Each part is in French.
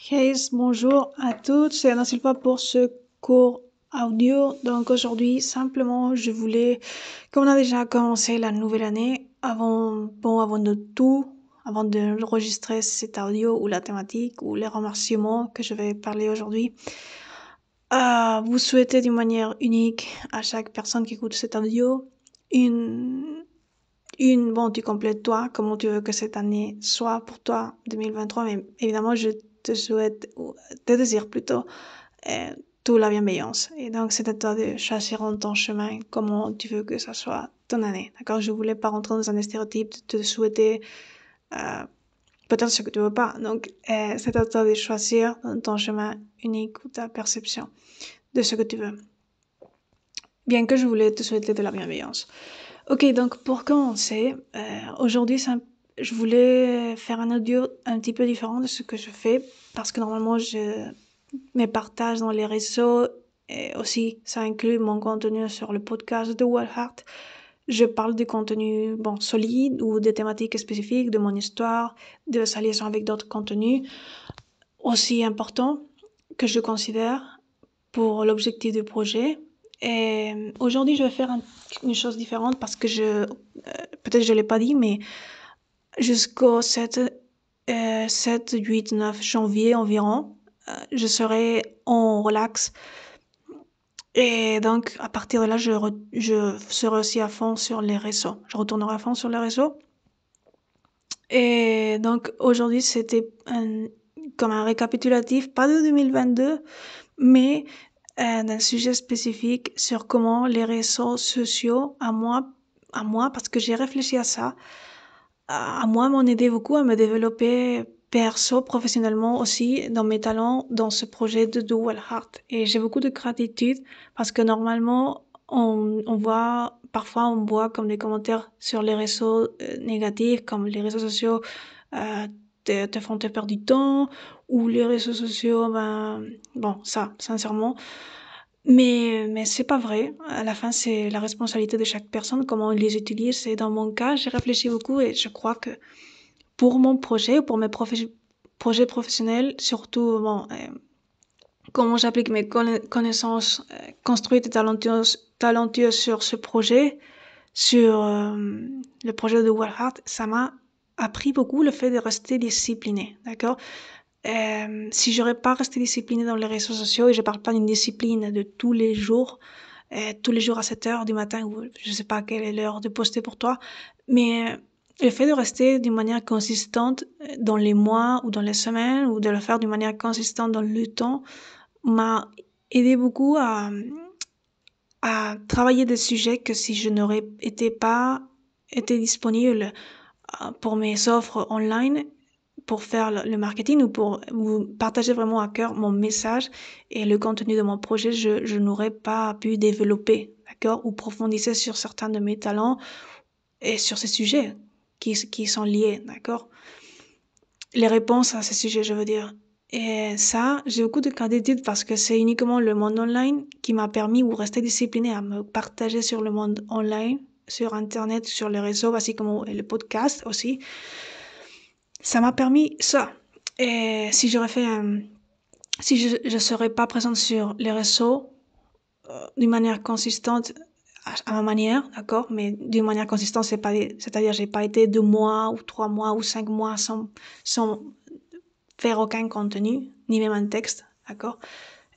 Hey, bonjour à toutes, c'est Anna Silva pour ce cours audio. Donc aujourd'hui, simplement, je voulais, comme on a déjà commencé la nouvelle année, avant d'enregistrer cet audio ou la thématique ou les remerciements que je vais parler aujourd'hui, vous souhaiter d'une manière unique à chaque personne qui écoute cet audio tu complètes toi, comment tu veux que cette année soit pour toi, 2023, mais évidemment, je te désire plutôt, toute la bienveillance. Et donc, c'est à toi de choisir en ton chemin comment tu veux que ça soit ton année. D'accord? Je voulais pas rentrer dans un stéréotype de te souhaiter, peut-être ce que tu veux pas. Donc, c'est à toi de choisir ton chemin unique ou ta perception de ce que tu veux. Bien que je voulais te souhaiter de la bienveillance. Ok, donc pour commencer, aujourd'hui, je voulais faire un audio un petit peu différent de ce que je fais, parce que normalement, je me partage dans les réseaux, et aussi, ça inclut mon contenu sur le podcast de Wellheart. Je parle du contenu, solide, ou des thématiques spécifiques, de mon histoire, de sa liaison avec d'autres contenus, aussi importants que je considère pour l'objectif du projet. Et aujourd'hui, je vais faire une chose différente parce que peut-être je l'ai pas dit, mais jusqu'au 7, 8, 9 janvier environ, je serai en relax. Et donc, à partir de là, je serai aussi à fond sur les réseaux. Je retournerai à fond sur les réseaux. Et donc, aujourd'hui, c'était comme un récapitulatif, pas de 2022, mais d'un sujet spécifique sur comment les réseaux sociaux, à moi, parce que j'ai réfléchi à ça, à moi m'ont aidé beaucoup à me développer perso, professionnellement aussi, dans mes talents, dans ce projet de Do Well Heart. Et j'ai beaucoup de gratitude parce que normalement, parfois on voit comme des commentaires sur les réseaux négatifs, comme les réseaux sociaux te font te perdre du temps, ou les réseaux sociaux, ça, sincèrement. Mais c'est pas vrai. À la fin, c'est la responsabilité de chaque personne, comment il les utilise. Et dans mon cas, j'ai réfléchi beaucoup et je crois que pour mon projet ou pour mes projets professionnels, surtout, comment j'applique mes connaissances construites et talentueuses sur ce projet, sur le projet de Wellheart, ça m'a appris beaucoup le fait de rester discipliné, d'accord? Si j'aurais pas resté disciplinée dans les réseaux sociaux, et je parle pas d'une discipline de tous les jours à 7 heures du matin, ou je sais pas quelle est l'heure de poster pour toi, mais le fait de rester d'une manière consistante dans les mois ou dans les semaines, ou de le faire d'une manière consistante dans le temps, m'a aidé beaucoup à travailler des sujets que si je n'aurais été disponible pour mes offres online, pour faire le marketing ou pour partager vraiment à cœur mon message et le contenu de mon projet, je n'aurais pas pu développer, d'accord, ou profondir sur certains de mes talents et sur ces sujets qui sont liés, d'accord. Les réponses à ces sujets, je veux dire. Et ça, j'ai beaucoup de gratitude parce que c'est uniquement le monde online qui m'a permis ou rester discipliné à me partager sur le monde online, sur Internet, sur les réseaux, basiquement, et le podcast aussi. Ça m'a permis ça. Et si je serais pas présente sur les réseaux d'une manière consistante, à ma manière, d'accord, mais d'une manière consistante, c'est-à-dire j'ai pas été 2 mois ou 3 mois ou 5 mois sans faire aucun contenu, ni même un texte, d'accord.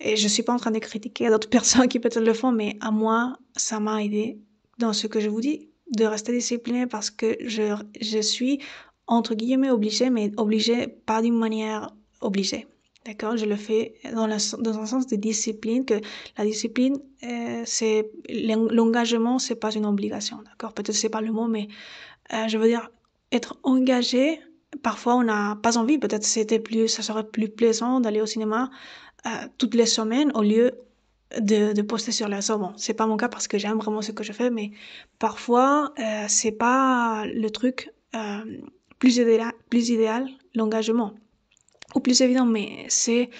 Et je suis pas en train de critiquer d'autres personnes qui peut-être le font, mais à moi, ça m'a aidé dans ce que je vous dis, de rester disciplinée parce que je suis, entre guillemets, obligée, mais obligée pas d'une manière obligée. D'accord? Je le fais dans un sens de discipline, que la discipline, l'engagement, c'est pas une obligation. D'accord? Peut-être c'est pas le mot, mais, je veux dire, être engagé, parfois on n'a pas envie, peut-être ça serait plus plaisant d'aller au cinéma, toutes les semaines au lieu de poster sur les réseaux. Bon, c'est pas mon cas parce que j'aime vraiment ce que je fais, mais parfois, c'est pas le truc, plus idéal, l'engagement. Ou plus évident, mais c'est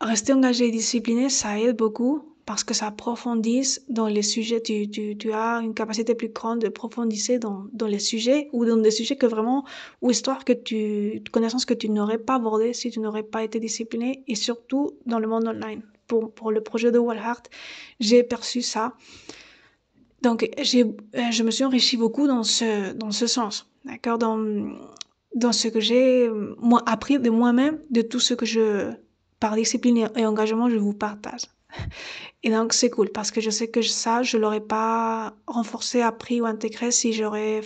rester engagé et discipliné, ça aide beaucoup parce que ça approfondisse dans les sujets. Tu as une capacité plus grande de profondir dans les sujets ou dans des sujets que vraiment, ou histoires connaissances que tu n'aurais pas abordées si tu n'aurais pas été discipliné, et surtout dans le monde online. Pour le projet de Wallheart, j'ai perçu ça. Donc, je me suis enrichie beaucoup dans ce sens. D'accord? Dans ce que j'ai, moi, appris de moi-même, de tout ce que par discipline et engagement, je vous partage. Et donc, c'est cool parce que je sais que ça, je l'aurais pas renforcé, appris ou intégré si j'aurais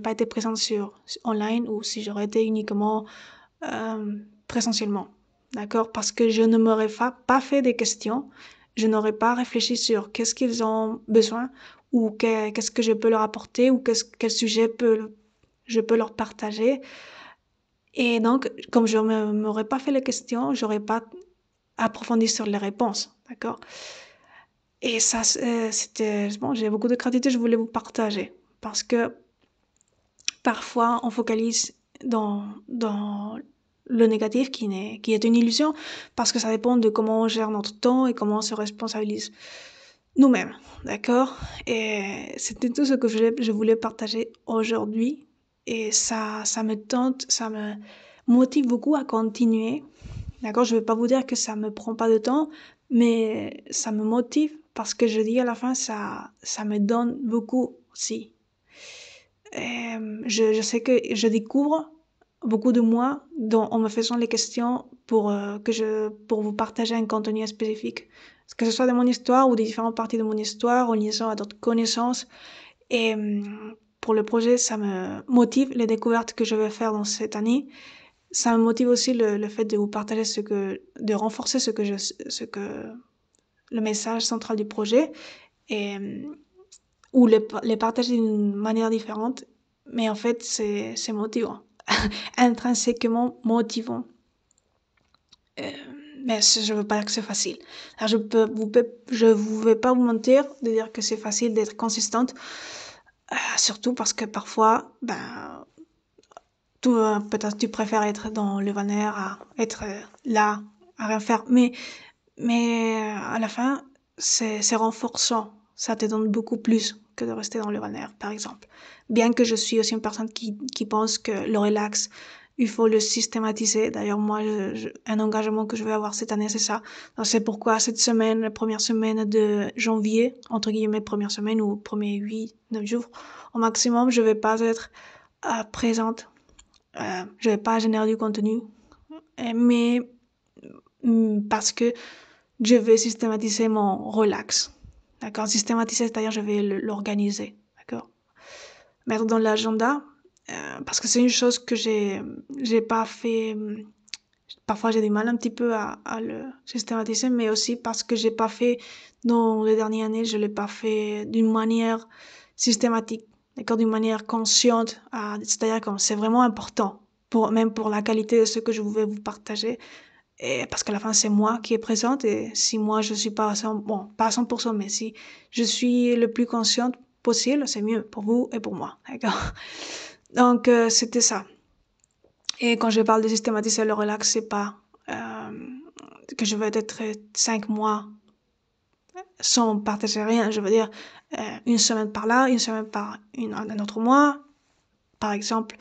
pas été présente online ou si j'aurais été uniquement, présentiellement. D'accord? Parce que je ne m'aurais pas fait des questions. Je n'aurais pas réfléchi sur qu'est-ce qu'ils ont besoin ou qu'est-ce que je peux leur apporter ou quel sujet je peux leur partager. Et donc, comme je m'aurais pas fait les questions, j'aurais pas approfondi sur les réponses. D'accord? Et ça, c'était, bon, j'ai beaucoup de gratitude, je voulais vous partager. Parce que parfois, on focalise dans le négatif qui est une illusion, parce que ça dépend de comment on gère notre temps et comment on se responsabilise nous-mêmes. D'accord? Et c'était tout ce que je voulais partager aujourd'hui. Et ça me tente, ça me motive beaucoup à continuer. D'accord? Je vais pas vous dire que ça me prend pas de temps, mais ça me motive parce que je dis à la fin, ça me donne beaucoup aussi. Je sais que je découvre beaucoup de moi en me faisant les questions pour vous partager un contenu spécifique. Que ce soit de mon histoire ou des différentes parties de mon histoire, en liaison à d'autres connaissances. Et pour le projet, ça me motive les découvertes que je vais faire dans cette année. Ça me motive aussi le fait de vous partager de renforcer le message central du projet et, ou les partager d'une manière différente. Mais en fait, c'est motivant. Intrinsèquement motivant. Mais je veux pas dire que c'est facile. Alors je vais pas vous mentir de dire que c'est facile d'être consistante. Surtout parce que parfois, peut-être tu préfères être dans le vanner à être là, à rien faire. Mais à la fin, c'est renforçant. Ça te donne beaucoup plus que de rester dans le vanner, par exemple. Bien que je suis aussi une personne qui pense que le relax, il faut le systématiser. D'ailleurs, moi, un engagement que je vais avoir cette année, c'est ça. Donc, c'est pourquoi cette semaine, la première semaine de janvier, entre guillemets, première semaine ou premier 8, 9 jours, au maximum, je vais pas être présente. Je vais pas générer du contenu. Mais parce que je vais systématiser mon relax. D'accord? Systématiser, c'est-à-dire je vais l'organiser. D'accord? Mettre dans l'agenda, parce que c'est une chose que j'ai pas fait. Parfois, j'ai du mal un petit peu à le systématiser, mais aussi parce que j'ai pas fait, dans les dernières années, je l'ai pas fait d'une manière systématique. D'accord? D'une manière consciente. C'est-à-dire que c'est vraiment important. Même pour la qualité de ce que je vais vous partager. Et parce qu'à la fin, c'est moi qui est présente et si moi je suis pas à 100, bon, pas à 100%, mais si je suis le plus consciente possible, c'est mieux pour vous et pour moi. D'accord? Donc, c'était ça. Et quand je parle de systématiser le relax, c'est pas, que je vais être 5 mois sans partager rien. Je veux dire, une semaine par là, une semaine par un autre mois, par exemple.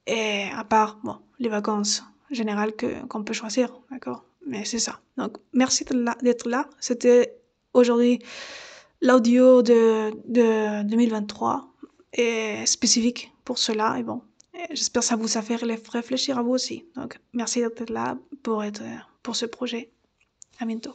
Et à part, bon, les vacances générales qu'on peut choisir, d'accord? Mais c'est ça. Donc, merci d'être là. C'était aujourd'hui l'audio de 2023 et spécifique pour cela. Et bon, j'espère que ça vous a fait réfléchir à vous aussi. Donc, merci d'être là pour ce projet. À bientôt.